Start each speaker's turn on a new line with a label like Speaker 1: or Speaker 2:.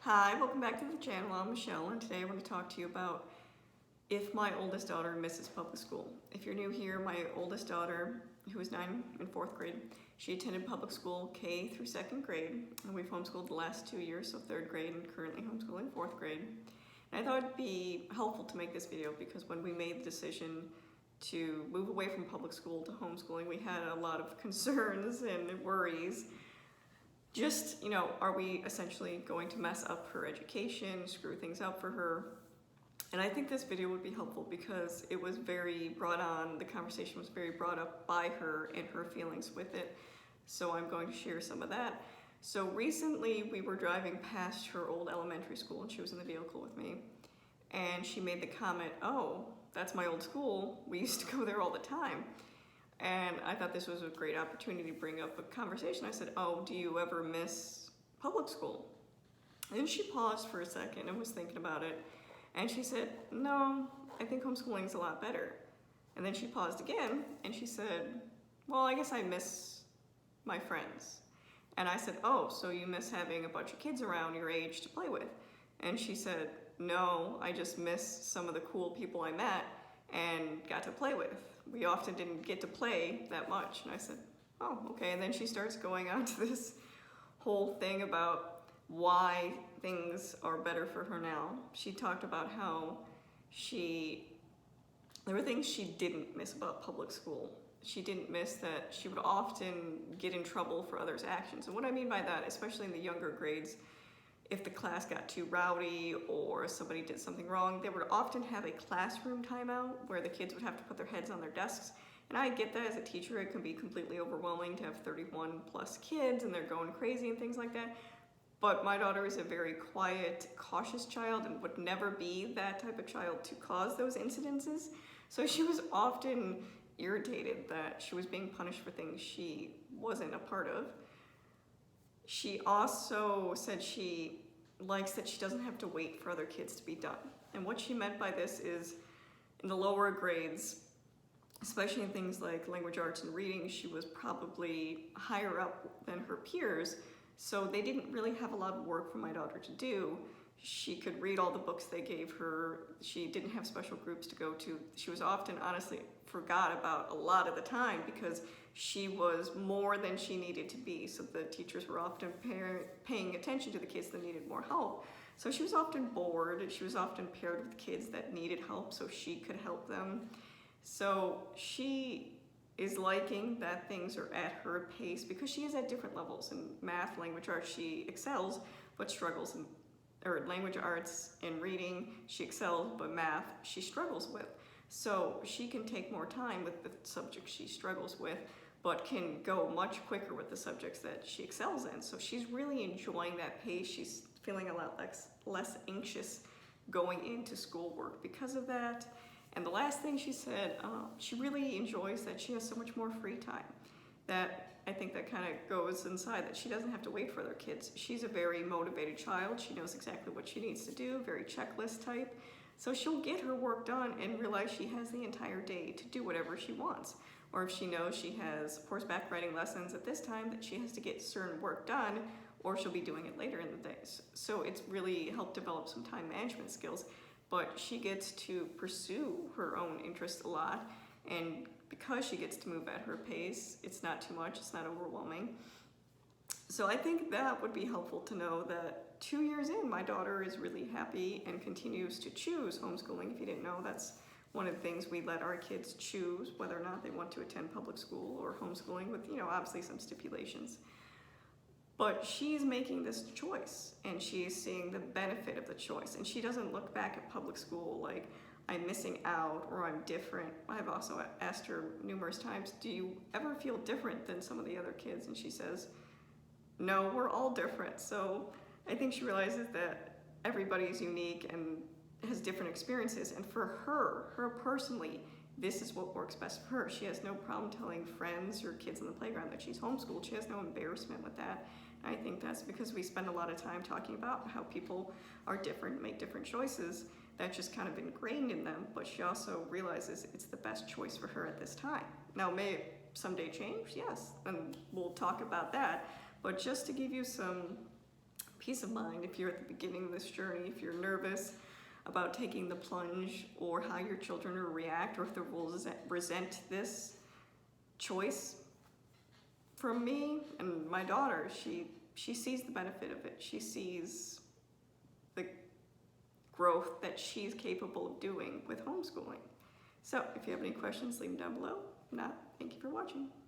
Speaker 1: Hi, welcome back to the channel. I'm Michelle, and today I want to talk to you about if my oldest daughter misses public school. If you're new here, my oldest daughter, who is 9 in 4th grade, she attended public school K through 2nd grade, and we've homeschooled the last 2 years, so 3rd grade and currently homeschooling 4th grade. And I thought it'd be helpful to make this video because when we made the decision to move away from public school to homeschooling, we had a lot of concerns and worries. Just, are we essentially going to mess up her education, screw things up for her? And I think this video would be helpful because it was very brought on, the conversation was very brought up by her and her feelings with it. So I'm going to share some of that. So recently we were driving past her old elementary school and she was in the vehicle with me. And she made the comment, "Oh, that's my old school. We used to go there all the time." And I thought this was a great opportunity to bring up a conversation. I said, "Oh, do you ever miss public school?" And she paused for a second and was thinking about it. And she said, "No, I think homeschooling's a lot better." And then she paused again and she said, "Well, I guess I miss my friends." And I said, "Oh, so you miss having a bunch of kids around your age to play with?" And she said, "No, I just miss some of the cool people I met and got to play with. We often didn't get to play that much." And I said, "Oh, okay." And then she starts going on to this whole thing about why things are better for her now. She talked about how there were things she didn't miss about public school. She didn't miss that she would often get in trouble for others' actions. And what I mean by that, especially in the younger grades, if the class got too rowdy or somebody did something wrong, they would often have a classroom timeout where the kids would have to put their heads on their desks. And I get that as a teacher, it can be completely overwhelming to have 31 plus kids and they're going crazy and things like that. But my daughter is a very quiet, cautious child and would never be that type of child to cause those incidences. So she was often irritated that she was being punished for things she wasn't a part of. She also said she likes that she doesn't have to wait for other kids to be done. And what she meant by this is in the lower grades, especially in things like language arts and reading, she was probably higher up than her peers. So they didn't really have a lot of work for my daughter to do. She could read all the books they gave her. She didn't have special groups to go to. She was often, honestly, forgot about a lot of the time because she was more than she needed to be. So the teachers were often paying attention to the kids that needed more help. So she was often bored. She was often paired with kids that needed help so she could help them. So she is liking that things are at her pace because she is at different levels. In math, language arts, she excels, but struggles in language arts and reading, she excels, but math, she struggles with. So she can take more time with the subjects she struggles with, but can go much quicker with the subjects that she excels in. So she's really enjoying that pace. She's feeling a lot less anxious going into schoolwork because of that. And the last thing she said, she really enjoys that she has so much more free time. That I think that kind of goes inside, that she doesn't have to wait for other kids. She's a very motivated child. She knows exactly what she needs to do, very checklist type. So she'll get her work done and realize she has the entire day to do whatever she wants. Or if she knows she has horseback riding lessons at this time, that she has to get certain work done, or she'll be doing it later in the days. So it's really helped develop some time management skills, but she gets to pursue her own interests a lot. And because she gets to move at her pace, it's not too much, it's not overwhelming. So I think that would be helpful to know that 2 years in, my daughter is really happy and continues to choose homeschooling. If you didn't know, that's one of the things we let our kids choose, whether or not they want to attend public school or homeschooling with, obviously some stipulations. But she's making this choice and she is seeing the benefit of the choice. And she doesn't look back at public school like, I'm missing out or I'm different. I've also asked her numerous times, do you ever feel different than some of the other kids? And she says, no, we're all different. So I think she realizes that everybody is unique and has different experiences. And for her personally, this is what works best for her. She has no problem telling friends or kids in the playground that she's homeschooled. She has no embarrassment with that. I think that's because we spend a lot of time talking about how people are different, make different choices. That's just kind of ingrained in them, but she also realizes it's the best choice for her at this time. Now, may it someday change? Yes, and we'll talk about that. But just to give you some peace of mind if you're at the beginning of this journey, if you're nervous about taking the plunge, or how your children will react, or if they will resent this choice. From me and my daughter, she sees the benefit of it. She sees the growth that she's capable of doing with homeschooling. So if you have any questions, leave them down below. If not, thank you for watching.